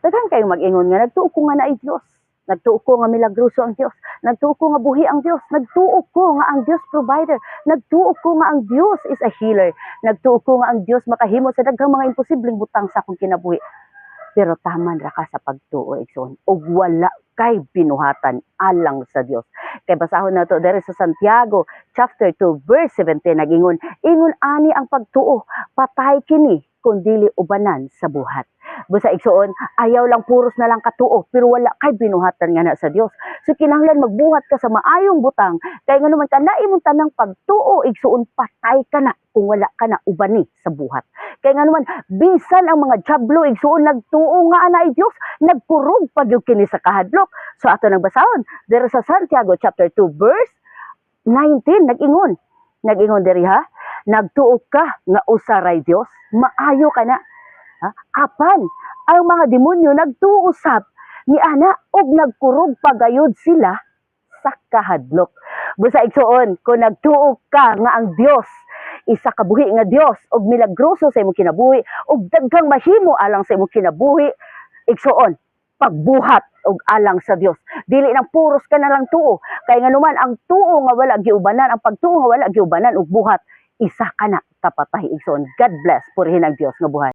Daghan kayong mag-ingon nga nagtuo ko nga naay Dios. Nagtuo ko nga milagroso ang Dios. Nagtuo ko nga buhi ang Dios. Nagtuo ko nga ang Dios provider. Nagtuo ko nga ang Dios is a healer. Nagtuo ko nga ang Dios makahimo sa daghang mga imposibleng butang sa akong kinabuhi. Pero taman ra ka sa pagtuo, igsoon, ug wala kay binuhatan alang sa Dios. Kay basahon na to dere sa Santiago chapter 2 verse 17 nagingon, ingon ani ang pagtuo, patay kini kun dili ubanan sa buhat. Busa igsoon, ayaw lang puros na lang katuo pero wala kay binuhatan nga na sa Dios. So kinahanglan magbuhat ka sa maayong butang kay nganuman kana imong tanang pagtuo igsoon patay ka na kung wala ka na ubani sa buhat. Kay nganuman bisan ang mga diablo igsuon nagtuo nga ana Dios, nagpurog pa gyud kini sa kahadlok. So ato nang basahon diri sa Santiago chapter 2 verse 19 nagingon diri ha, nagtuo ka nga usaray Dios, maayo ka na. Ha? Apan ang mga demonyo nagtuusap ni ana og nagkurog pagayod sila sa kahadlok. Busa igsuon kung nagtuo ka nga ang Dios isa ka buhi nga Dios og milagroso sa imong kinabuhi og daghang mahimo alang sa imong kinabuhi, igsuon pagbuhat og alang sa Dios. Dili nang puros ka na lang tuo kay nganuman ang tuo nga wala giubanan, ang pagtuo nga wala giubanan og buhat, isa ka na kapatay igsoon. God bless, purihin ang Dios nga buhay.